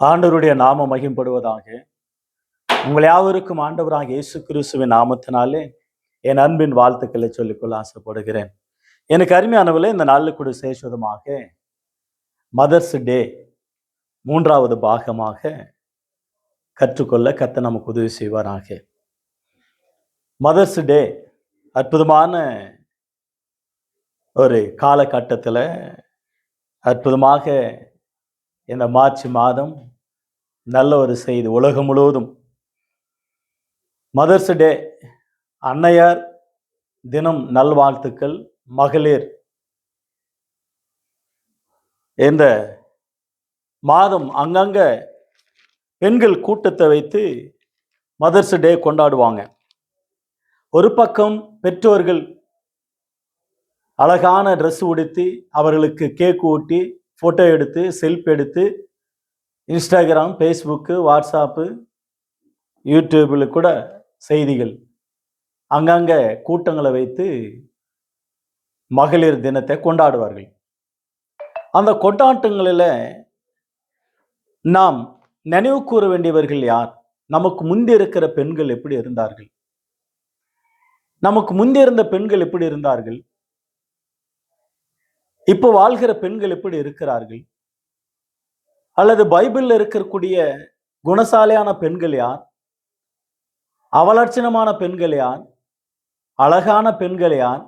ஆண்டவருடைய நாம மகிம்படுவதாக. உங்கள் யாவருக்கும் ஆண்டவராக இயேசு கிறிஸ்துவின் நாமத்தினாலே என் அன்பின் வாழ்த்துக்களை சொல்லிக்கொள்ள ஆசைப்படுகிறேன். எனக்கு அருமையானவர்களே, இந்த நாளில் கூட சேஷமாக மதர்ஸ் டே 3வது பாகமாக கற்றுக்கொள்ள கர்த்தர் நமக்கு உதவி செய்வாராக. மதர்ஸ் டே அற்புதமான ஒரு காலகட்டத்தில் அற்புதமாக இந்த மார்ச் மாதம் நல்ல ஒரு செய்தி. உலகம் முழுவதும் மதர்ஸ் டே, அன்னையார் தினம் நல்வாழ்த்துக்கள். மகளிர் இந்த மாதம் அங்கங்க பெண்கள் கூட்டத்தை வைத்து மதர்ஸ் டே கொண்டாடுவாங்க. ஒரு பக்கம் பெற்றோர்கள் அழகான ட்ரெஸ் உடுத்தி அவர்களுக்கு கேக் ஊட்டி ஃபோட்டோ எடுத்து செல்ஃபி எடுத்து இன்ஸ்டாகிராம், ஃபேஸ்புக்கு, வாட்ஸ்அப்பு, யூடியூபில் கூட செய்திகள் அங்கங்கே கூட்டங்களை வைத்து மகளிர் தினத்தை கொண்டாடுவார்கள். அந்த கொண்டாட்டங்களில் நாம் நினைவு கூற வேண்டியவர்கள் யார்? நமக்கு முந்தி இருக்கிற பெண்கள் எப்படி இருந்தார்கள்? நமக்கு முந்தி இருந்த பெண்கள் எப்படி இருந்தார்கள்? இப்போ வாழ்கிற பெண்கள் எப்படி இருக்கிறார்கள்? அல்லது பைபிளில் இருக்கக்கூடிய குணசாலியான பெண்கள் யார்? அவலட்சணமான பெண்கள் யார்? அழகான பெண்கள் யார்?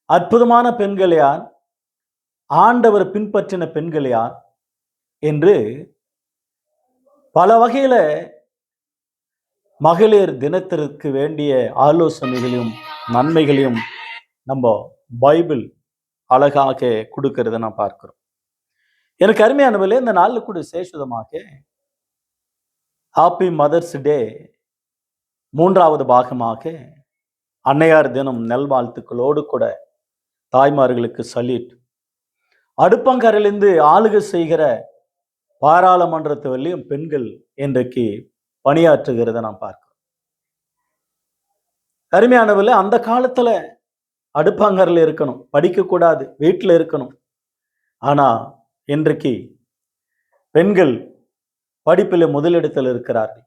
அற்புதமான பெண்கள் யார்? ஆண்டவர் பின்பற்றின பெண்கள் யார் என்று பல வகையில மகளிர் தினத்திற்கு வேண்டிய ஆலோசனைகளையும் நன்மைகளையும் நம்ம பைபிள் அழகாக கொடுக்கறத நான் பார்க்கிறோம். எனக்கு அருமையானவர்களே, இந்த நாளில் கூட விசேஷமாக ஹாப்பி மதர்ஸ் டே 3வது பாகமாக அன்னையார் தினம் நல்வாழ்த்துக்களோடு கூட தாய்மார்களுக்கு சல்யூட். அடுப்பங்கரையிலிருந்து ஆளுகை செய்கிற பாராளுமன்றத்து வரையும் பெண்கள் இன்றைக்கு பணியாற்றுகிறத நாம் பார்க்கிறோம். அருமையானவர்களே, அந்த காலத்துல அடுப்பங்கரையில் இருக்கணும், படிக்கக்கூடாது, வீட்டில் இருக்கணும். ஆனா இன்றைக்கு பெண்கள் படிப்பில் முதலிடத்தில் இருக்கிறார்கள்,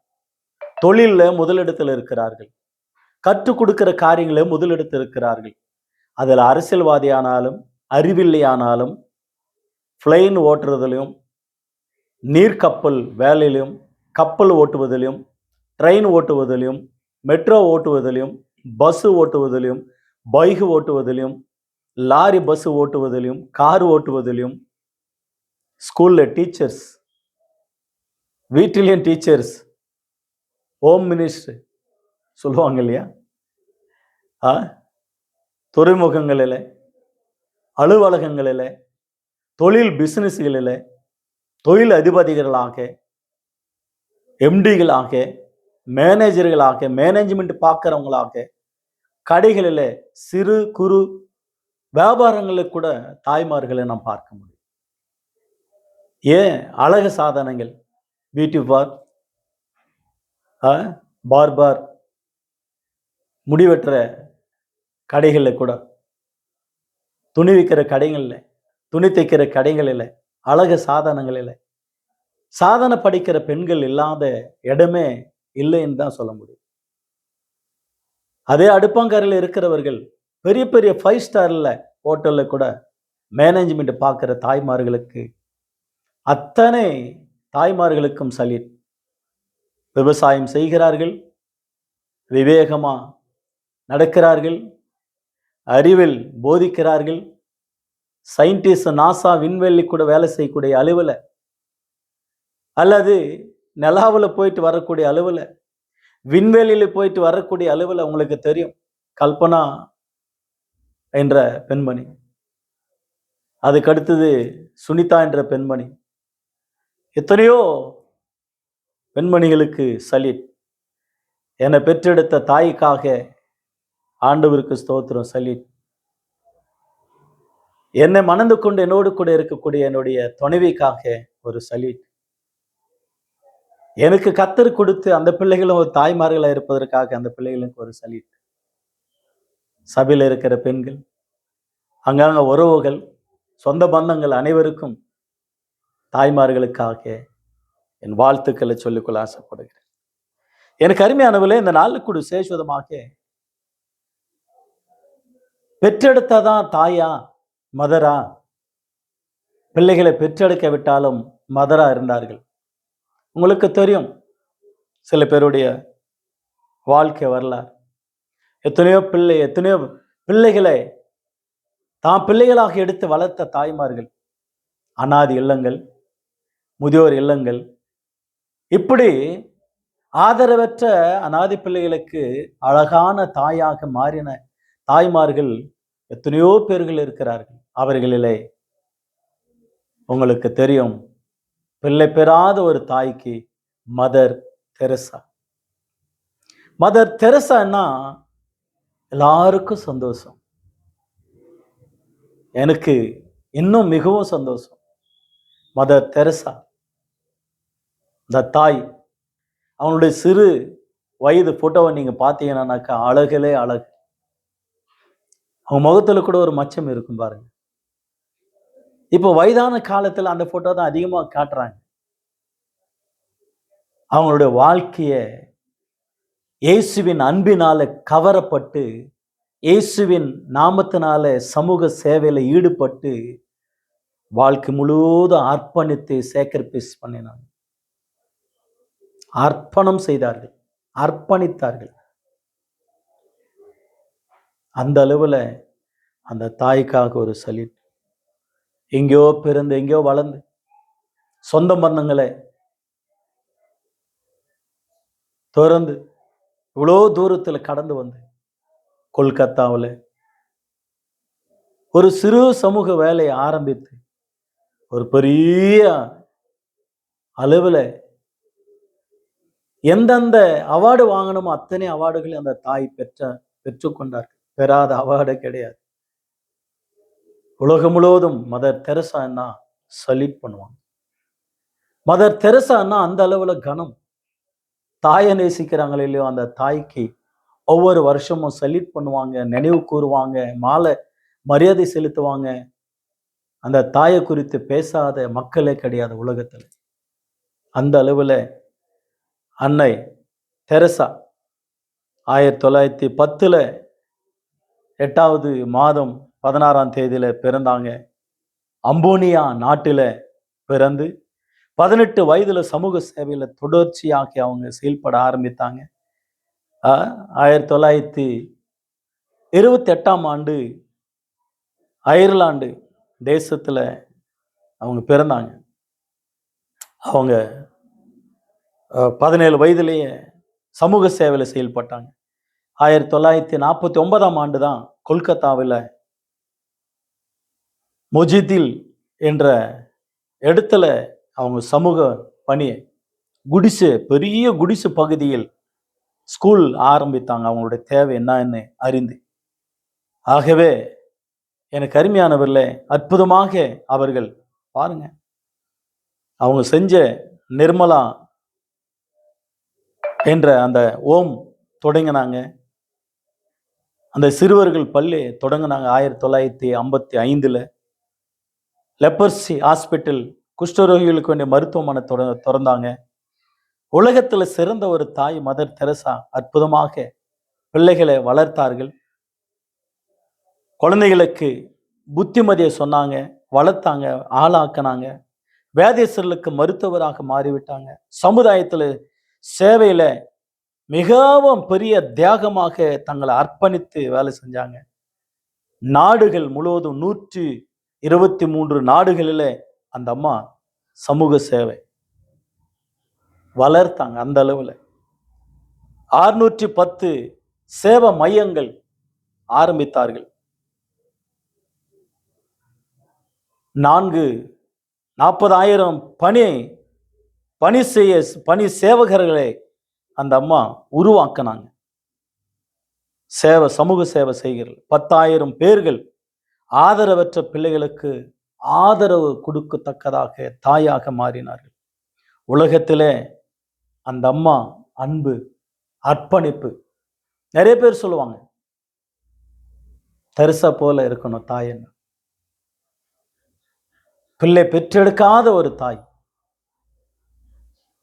தொழிலில் முதலிடத்தில் இருக்கிறார்கள், கற்றுக் கொடுக்கிற காரியங்களில் முதலிடத்தில் இருக்கிறார்கள். அதில் அரசியல்வாதியானாலும் அறிவில்லையானாலும் பிளைன் ஓட்டுறதுலையும், நீர்க்கப்பல் வேலையிலும், கப்பல் ஓட்டுவதிலும், ட்ரெயின் ஓட்டுவதிலும், மெட்ரோ ஓட்டுவதிலும், பஸ் ஓட்டுவதிலும், பைக் ஓட்டுவதிலும், லாரி பஸ் ஓட்டுவதிலும், கார் ஓட்டுவதிலும், ஸ்கூல்ல டீச்சர்ஸ், வீட்டிலையும் டீச்சர்ஸ், ஹோம் மினிஸ்டர் சொல்லுவாங்க இல்லையா, துறைமுகங்களில், அலுவலகங்களில், தொழில் பிசினஸ்களில் தொழில் அதிபதிகளாக, எம்டிகளாக, மேனேஜர்களாக, மேனேஜ்மெண்ட் பார்க்குறவங்களாக, கடைகளில் சிறு குறு வியாபாரங்களில் கூட தாய்மார்களை நாம் பார்க்க முடியும். ஏன் அழகு சாதனங்கள், பியூட்டி பார்பர், முடிவெற்ற கடைகளில் கூட, துணி விற்கிற கடைகளில், துணி தைக்கிற கடைகளில், அழகு சாதனங்களில் சாதனை படிக்கிற பெண்கள் இல்லாத இடமே இல்லைன்னு தான் சொல்ல முடியும். அதே அடுப்பங்கரையில் இருக்கிறவர்கள் பெரிய பெரிய 5 ஸ்டார்ல ஹோட்டல்ல கூட மேனேஜ்மெண்ட் பார்க்கிற தாய்மார்களுக்கு, அத்தனை தாய்மார்களுக்கும் சல்யூட். விவசாயம் செய்கிறார்கள், விவேகமா நடக்கிறார்கள், அறிவில் போதிக்கிறார்கள், சயின்டிஸ்ட் நாசா விண்வெளி கூட வேலை செய்யக்கூடிய அலுவல, அல்லது நிலாவில் போயிட்டு வரக்கூடிய அலுவல, விண்வெளியில் போயிட்டு வரக்கூடிய அலுவல. உங்களுக்கு தெரியும் கல்பனா என்ற பெண்மணி, அதுக்கடுத்தது சுனிதா என்ற பெண்மணி, எத்தனையோ பெண்மணிகளுக்கு சல்யூட். என்னை பெற்றெடுத்த தாய்க்காக ஆண்டவருக்கு ஸ்தோத்திரம், சல்யூட். என்னை மணந்து கொண்டு என்னோடு கூட இருக்கக்கூடிய என்னுடைய துணைவிக்காக ஒரு சல்யூட். எனக்கு கத்தர் கொடுத்து அந்த பிள்ளைகளும் ஒரு தாய்மார்களாக இருப்பதற்காக அந்த பிள்ளைகளுக்கு ஒரு சல்யூட். சபையில் இருக்கிற பெண்கள், அங்கங்க உறவுகள், சொந்த பந்தங்கள் அனைவருக்கும் தாய்மார்களுக்காக என் வாழ்த்துக்களை சொல்லிக்கொள்ள ஆசைப்படுகிறேன். எனக்கு அருமையானவர்களே, இந்த நாளுக்குடு சேஷுவதமாக பெற்றெடுத்ததான் தாயா மதரா, பிள்ளைகளை பெற்றெடுக்க விட்டாலும் மதரா இருந்தார்கள். உங்களுக்கு தெரியும் சில பேருடைய வாழ்க்கை வரலாறு. எத்தனையோ பிள்ளைகளை தான் பிள்ளைகளாக எடுத்து வளர்த்த தாய்மார்கள், அனாதை இல்லங்கள், முதியோர் இல்லங்கள், இப்படி ஆதரவற்ற அனாதை பிள்ளைகளுக்கு அழகான தாயாக மாறின தாய்மார்கள் எத்தனையோ பேர்கள் இருக்கிறார்கள். அவர்களிலே உங்களுக்கு தெரியும், பிள்ளை பெறாத ஒரு தாய்க்கு மதர் தெரசா. மதர் தெரசான்னா எல்லாருக்கும் சந்தோஷம். எனக்கு இன்னும் மிகவும் சந்தோஷம். மதர் தெரசா, இந்த தாய், அவனுடைய சிறு வயது போட்டோவை நீங்க பார்த்தீங்கன்னாக்கா அழகிலே அழகு. அவன் முகத்துல கூட ஒரு மச்சம் இருக்கும் பாருங்க. இப்போ வயதான காலத்துல அந்த போட்டோ தான் அதிகமா காட்டுறாங்க. அவங்களுடைய வாழ்க்கைய இயேசுவின் அன்பினால கவரப்பட்டு, இயேசுவின் நாமத்தினால சமூக சேவையில ஈடுபட்டு வாழ்க்கை முழுவதும் அர்ப்பணித்து சேக்ரிஃபைஸ் பண்ணினாங்க. அர்ப்பணம் செய்தார்கள், அர்ப்பணித்தார்கள். அந்த அளவுல அந்த தாய்க்காக ஒரு சலிட். எங்கேயோ பிறந்து எங்கேயோ வளர்ந்து சொந்த பந்தங்களை திறந்து இவ்வளோ தூரத்துல கடந்து வந்து கொல்கத்தாவில் ஒரு சிறு சமூக வேலையை ஆரம்பித்து ஒரு பெரிய அளவுல எந்தெந்த அவார்டு வாங்கணுமோ அத்தனை அவார்டுகளை அந்த தாய் பெற்றுக்கொண்டார்கள். பெறாத அவார்டு கிடையாது. உலகம் முழுவதும் மதர் தெரசான்னா சல்யூட் பண்ணுவாங்க. மதர் தெரசான்னா அந்த அளவுல கனம். தாயை நேசிக்கிறாங்களோ இல்லையோ, அந்த தாய்க்கு ஒவ்வொரு வருஷமும் சல்யூட் பண்ணுவாங்க, நினைவு கூறுவாங்க, மாலை மரியாதை செலுத்துவாங்க. அந்த தாயை குறித்து பேசாத மக்களே கிடையாது உலகத்துல. அந்த அளவுல அன்னை தெரசா 1910 8வது மாதம் 16ஆம் தேதியில பிறந்தாங்க. அம்போனியா நாட்டில பிறந்து 18 வயதுல சமூக சேவையில தொடர்ச்சியாக அவங்க செயல்பட ஆரம்பித்தாங்க. 1928ஆம் ஆண்டு அயர்லாந்து தேசத்துல அவங்க பிறந்தாங்க. அவங்க 17 வயதிலேயே சமூக சேவையில செயல்பட்டாங்க. 1949ஆம் ஆண்டு தான் கொல்கத்தாவில் மொஜிதில் என்ற இடத்துல அவங்க சமூக பணியை பெரிய குடிசை பகுதியில் ஸ்கூல் ஆரம்பித்தாங்க, அவங்களுடைய தேவை என்னன்னு அறிந்து. ஆகவே எனக்கு அருமையானவர்களே, அற்புதமாக அவர்கள் பாருங்க, அவங்க செஞ்ச நிர்மலா என்ற அந்த ஓம் தொடங்கினாங்க. அந்த சிறுவர்கள் பள்ளி தொடங்கினாங்க 1955. லெப்பர்சி ஹாஸ்பிட்டல், குஷ்டரோகிகளுக்கு வேண்டிய மருத்துவமனை திறந்தாங்க. உலகத்துல சிறந்த ஒரு தாய் மதர் தெரசா அற்புதமாக பிள்ளைகளை வளர்த்தார்கள். குழந்தைகளுக்கு புத்திமதியை சொன்னாங்க, வளர்த்தாங்க, ஆளாக்கினாங்க. வேதேசர்களுக்கு மருத்துவராக மாறிவிட்டாங்க. சமுதாயத்துல சேவையில மிகவும் பெரிய தியாகமாக தங்களை அர்ப்பணித்து வேலை செஞ்சாங்க. நாடுகள் முழுவதும் 123 நாடுகளில அந்த அம்மா சமூக சேவை வளர்த்தாங்க. அந்த அளவுல 610 சேவை மையங்கள் ஆரம்பித்தார்கள். 40,000 பணி சேவகர்களை அந்த அம்மா உருவாக்கினாங்க. சமூக சேவை செய்கிறது. 10,000 பேர்கள் ஆதரவற்ற பிள்ளைகளுக்கு ஆதரவு கொடுக்கத்தக்கதாக தாயாக மாறினார்கள். உலகத்திலே அந்த அம்மா அன்பு, அர்ப்பணிப்பு. நிறைய பேர் சொல்லுவாங்க, தெரசா போல இருக்கணும் தாய். என்ன பிள்ளை பெற்றெடுக்காத ஒரு தாய்,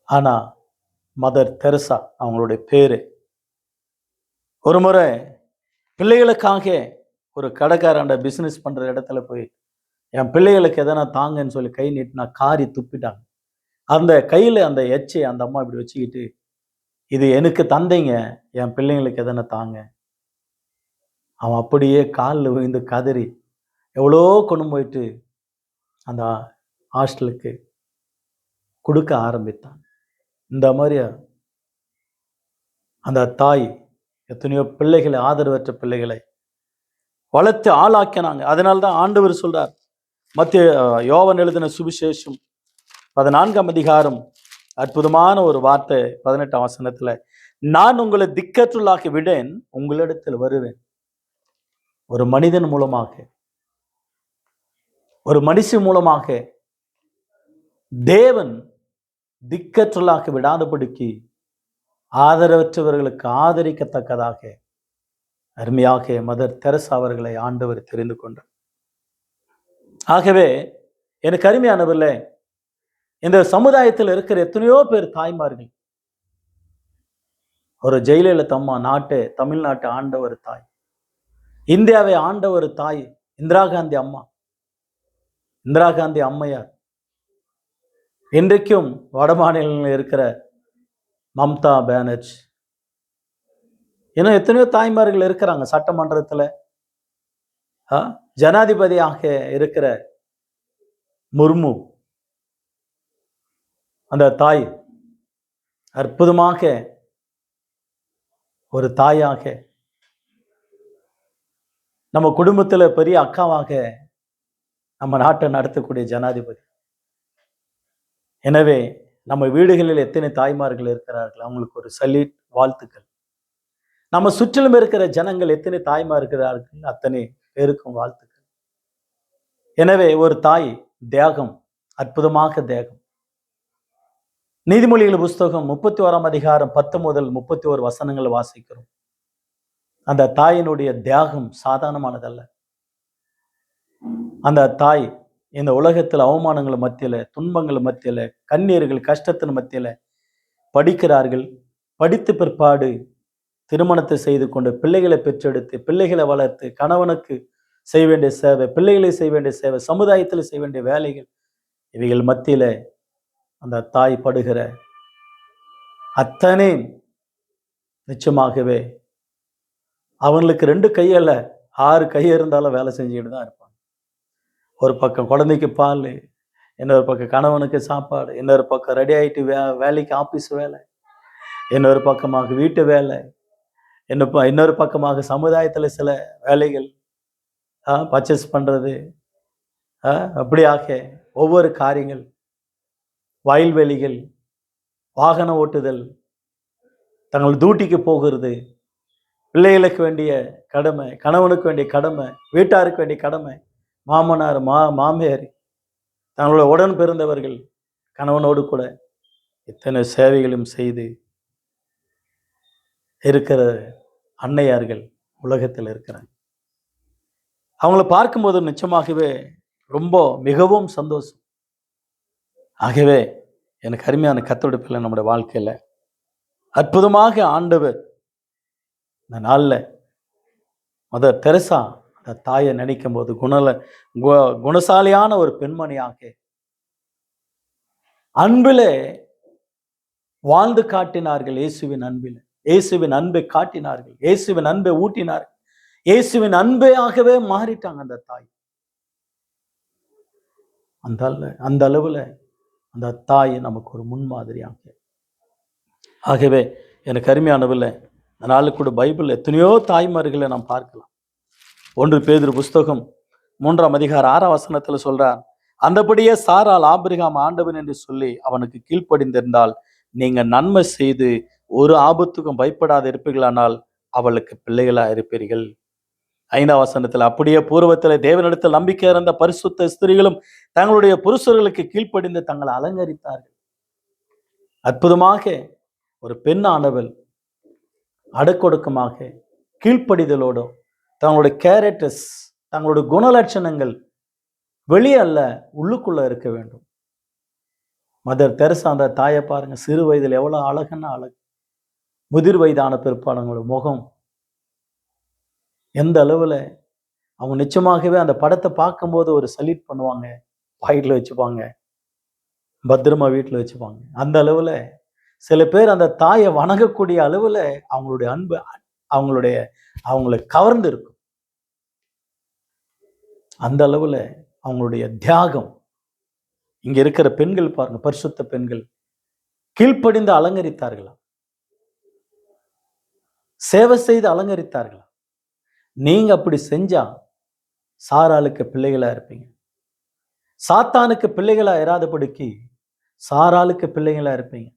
ஆனா மதர் தெரசா அவங்களுடைய பேரு. ஒரு முறை பிள்ளைகளுக்காக ஒரு கடைக்காரண்ட பிசினஸ் பண்ற இடத்துல போய், என் பிள்ளைகளுக்கு எதனா தாங்கன்னு சொல்லி கை நீட்டினா காரி துப்பிட்டாங்க. அந்த கையில அந்த எச்சை அந்த அம்மா இப்படி வச்சுக்கிட்டு, இது எனக்கு தந்தைங்க, என் பிள்ளைங்களுக்கு எதனா தாங்க. அவன் அப்படியே காலில் விழுந்து கதறி எவ்வளோ கொண்டு போயிட்டு அந்த ஹாஸ்டலுக்கு கொடுக்க ஆரம்பித்தான். இந்த மாதிரி அந்த தாய் எத்தனையோ பிள்ளைகளை, ஆதரவற்ற பிள்ளைகளை வளர்த்து ஆளாக்கினாங்க. அதனால்தான் ஆண்டவர் சொல்றார், மத்திய யோவான் எழுதின சுவிசேஷம் 14ஆம் அதிகாரம் அற்புதமான ஒரு வார்த்தை 18ஆம் வசனத்துல, நான் உங்களை திக்கற்றுள்ளாக்கி விடேன், உங்களிடத்தில் வருவேன். ஒரு மனிதன் மூலமாக, ஒரு மனுஷன் மூலமாக தேவன் திக்கற்றுள்ளாக்கி விடாதபடிக்கு ஆதரவற்றவர்களுக்கு ஆதரிக்கத்தக்கதாக அருமையாக மதர் தெரசா அவர்களை ஆண்டவர் தெரிந்து கொண்டார். ஆகவே எனக்கு அருமையானவர்களே, இந்த சமுதாயத்தில் இருக்கிற எத்தனையோ பேர் தாய்மார்கள். ஒரு ஜெயலலிதா அம்மா தமிழ்நாட்டை ஆண்ட ஒரு தாய், இந்தியாவை ஆண்ட ஒரு தாய் இந்திரா காந்தி அம்மா, இந்திரா காந்தி அம்மையார். இன்றைக்கும் வட மாநிலங்களில் இருக்கிற மம்தா பானர்ஜி, இன்னும் எத்தனையோ தாய்மார்கள் இருக்கிறாங்க. சட்டமன்றத்தில் ஜனாதிபதியாக இருக்கிற முர்மு, அந்த தாய் அற்புதமாக ஒரு தாயாக, நம்ம குடும்பத்தில் பெரிய அக்காவாக நம்ம நாட்டை நடத்தக்கூடிய ஜனாதிபதி. எனவே நம்ம வீடுகளில் எத்தனை தாய்மார்கள் இருக்கிறார்கள், அவங்களுக்கு ஒரு சல்யூட், வாழ்த்துக்கள். நம்ம சுற்றிலும் இருக்கிற ஜனங்கள் எத்தனை தாய்மார் இருக்கிறார்கள், அத்தனை பேருக்கும் வாழ்த்துக்கள். எனவே ஒரு தாய் தியாகம், அற்புதமாக தியாகம். நீதிமொழிகள் புஸ்தகம் 31ஆம் அதிகாரம் 10 முதல் 31 வசனங்கள் வாசிக்கிறோம். அந்த தாயினுடைய தியாகம் சாதாரணமானதல்ல. அந்த தாய் இந்த உலகத்தில் அவமானங்கள் மத்தியில, துன்பங்கள் மத்தியில, கண்ணீர்கள், கஷ்டத்தின் மத்தியில படிக்கிறார்கள். படித்து பிற்பாடு திருமணத்தை செய்து கொண்டு பிள்ளைகளை பெற்றெடுத்து, பிள்ளைகளை வளர்த்து, கணவனுக்கு செய்ய வேண்டிய சேவை, பிள்ளைகளை செய்ய வேண்டிய சேவை, சமுதாயத்தில் செய்ய வேண்டிய வேலைகள், இவைகள் மத்தியில அந்த தாய் படுகிற அத்தனை நிச்சயமாகவே அவங்களுக்கு 2 கையல்ல 6 கை இருந்தாலும் வேலை செஞ்சுக்கிட்டு தான் இருப்பாங்க. ஒரு பக்கம் குழந்தைக்கு பால், இன்னொரு பக்கம் கணவனுக்கு சாப்பாடு, இன்னொரு பக்கம் ரெடி ஆகிட்டு வேலைக்கு ஆஃபீஸ் வேலை, இன்னொரு பக்கமாக வீட்டு வேலை, இன்னொரு பக்கமாக சமுதாயத்தில் சில வேலைகள், பர்ச்சேஸ் பண்ணுறது, அப்படியாக ஒவ்வொரு காரியங்கள், வயல்வெளிகள், வாகன ஓட்டுதல், தங்கள் டியூட்டிக்கு போகிறது, பிள்ளைகளுக்கு வேண்டிய கடமை, கணவனுக்கு வேண்டிய கடமை, வீட்டாருக்கு வேண்டிய கடமை, மாமனார் மாமியார், தங்களோட உடன் பிறந்தவர்கள், கணவனோடு கூட இத்தனை சேவைகளும் செய்து இருக்கிற அன்னையார்கள் உலகத்தில் இருக்கிறாங்க. அவங்கள பார்க்கும்போது நிச்சயமாகவே ரொம்ப மிகவும் சந்தோஷம். ஆகவே எனக்கு அருமையான கர்த்தருடைய பிள்ளை, நம்முடைய வாழ்க்கையில அற்புதமாக ஆண்டவர் இந்த நாளில் மதர் தெரசா அந்த தாயை நினைக்கும் போது குணசாலியான ஒரு பெண்மணியாக அன்பிலே வாழ்ந்து காட்டினார்கள். இயேசுவின் அன்பில், இயேசுவின் அன்பை காட்டினார்கள், இயேசுவின் அன்பை ஊட்டினார்கள், இயேசுவின் அன்பையாகவே மாறிட்டாங்க அந்த தாய். அந்த அளவுல அந்த தாய் நமக்கு ஒரு முன்மாதிரியாக. ஆகவே எனக்கு அருமையானவில் இந்த நாளில் கூட பைபிள் எத்தனையோ தாய்மார்களை நாம் பார்க்கலாம். 1 பேதுரு புஸ்தகம் 3ஆம் அதிகாரம் 6ஆம் வசனத்தில் சொல்றார், அந்தபடியே சாரால் ஆபிரகாம் ஆண்டவன் என்று சொல்லி அவனுக்கு கீழ்ப்படிந்திருந்தால் நீங்க நன்மை செய்து ஒரு ஆபத்துக்கும் பயப்படாத இருப்பீர்களானால் அவளுக்கு பிள்ளைகளா இருப்பீர்கள். 5ஆம் வசனத்தில், அப்படியே பூர்வத்தில் தேவனிடத்தில் நம்பிக்கை இருந்த பரிசுத்த ஸ்திரீகளும் தங்களுடைய புருஷர்களுக்கு கீழ்ப்படிந்து தங்களை அலங்கரித்தார்கள். அற்புதமாக ஒரு பெண்ணானவள் அடக்கொடுக்கமாக கீழ்ப்படிதலோடு தங்களுடைய கேரக்டர்ஸ், தங்களுடைய குணலட்சணங்கள் வெளியே அல்ல உள்ளுக்குள்ள இருக்க வேண்டும். மதர் தெரசா அந்த தாயை பாருங்க, சிறு வயதில் எவ்வளவு அழகுன்னா அழகு. முதிர் வயதான பிற்பாடு அவங்களோட முகம் எந்த அளவுல, அவங்க நிச்சயமாகவே அந்த படத்தை பார்க்கும்போது ஒரு சல்யூட் பண்ணுவாங்க, பாக்கெட்ல வச்சுப்பாங்க, பத்திரமா வீட்டுல வச்சுப்பாங்க. அந்த அளவுல சில பேர் அந்த தாயை வணங்கக்கூடிய அளவுல அவங்களுடைய அன்பு, அவங்களுடைய அவங்களை கவர்ந்து இருக்கும். அந்த அளவுல அவங்களுடைய தியாகம். இங்க இருக்கிற பெண்கள் பாருங்க, பரிசுத்த பெண்கள் கீழ்ப்படிந்து அலங்கரித்தார்களா, சேவை செய்து அலங்கரித்தார்களா. நீங்க அப்படி செஞ்சா சாராளுக்கு பிள்ளைகளா இருப்பீங்க. சாத்தானுக்கு பிள்ளைகளா இராதபடிக்கு சாராளுக்கு பிள்ளைகளா இருப்பீங்க.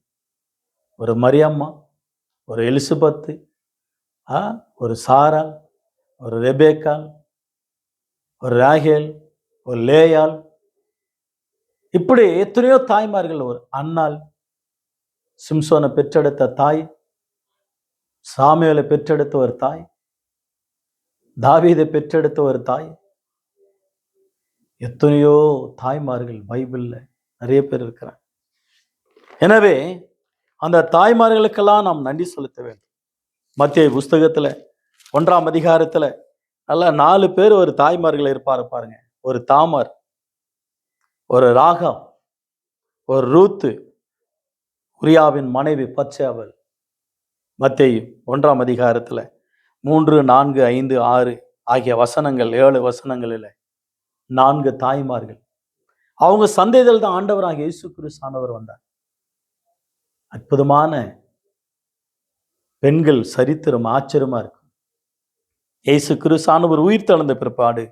ஒரு மரியம்மா, ஒரு எலிசபெத்து, ஒரு சாராள், ஒரு ரெபேக்காள், ஒரு ராகேல், ஒரு லேயாள், இப்படி எத்தனையோ தாய்மார்கள். ஒரு அன்னாள், சிம்சோனை பெற்றெடுத்த தாய், சாமுவேலை பெற்றெடுத்த ஒரு தாய், தாவீதை பெற்றெடுத்த ஒரு தாய், எத்தனையோ தாய்மார்கள் பைபிள்ல நிறைய பேர் இருக்கிறாங்க. எனவே அந்த தாய்மார்களுக்கெல்லாம் நாம் நன்றி செலுத்த வேண்டும். மத்திய புஸ்தகத்துல 1ஆம் அதிகாரத்துல நல்லா 4 பேர் ஒரு தாய்மார்கள் இருப்பாரு பாருங்க. ஒரு தாமர், ஒரு ராகா, ஒரு ரூத்து, உரியாவின் மனைவி பத்சேபாள். மத்தேயு 1ஆம் அதிகாரத்துல 3, 4, 5, 6 ஆகிய வசனங்கள், 7 வசனங்களில் 4 தாய்மார்கள். அவங்க சந்ததியில் தான் ஆண்டவராகிய இயேசு கிறிஸ்து வந்தார். அற்புதமான பெண்கள் சரித்திரம் ஆச்சரியமா இருக்கும். இயேசு கிறிஸ்து உயிர் தெழுந்த பிற்பாடு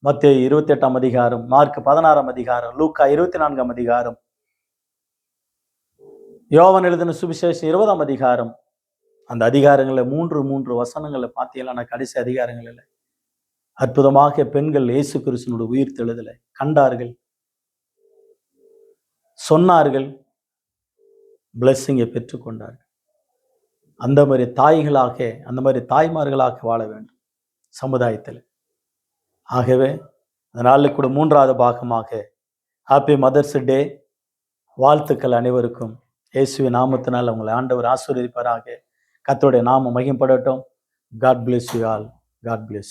மத்தேயு 28ஆம் அதிகாரம், மார்க் 16ஆம் அதிகாரம், லூக்கா 24ஆம் அதிகாரம், யோவான் எழுதின சுவிசேஷம் 20ஆம் அதிகாரம், அந்த அதிகாரங்களில் 3 வசனங்களை பார்த்தீங்கன்னா கடைசி அதிகாரங்களில் அற்புதமாக பெண்கள் இயேசு கிறிஸ்துவோட உயிர் தெழுதலை கண்டார்கள், சொன்னார்கள், பிளெஸ்ஸிங்கை பெற்றுக்கொண்டார்கள். அந்த மாதிரி தாய்களாக, அந்த மாதிரி தாய்மார்களாக வாழ வேண்டும் சமுதாயத்தில். ஆகவே அந்த நாளில் கூட 3வது பாகமாக ஹாப்பி மதர்ஸ் டே வாழ்த்துக்கள் அனைவருக்கும். இயேசுவின் நாமத்தினால் உங்களை ஆண்டவர் ஆசீர்வதிப்பாராக. கர்த்தருடைய நாமம் மகிமைப்படட்டும். God bless you all. God bless.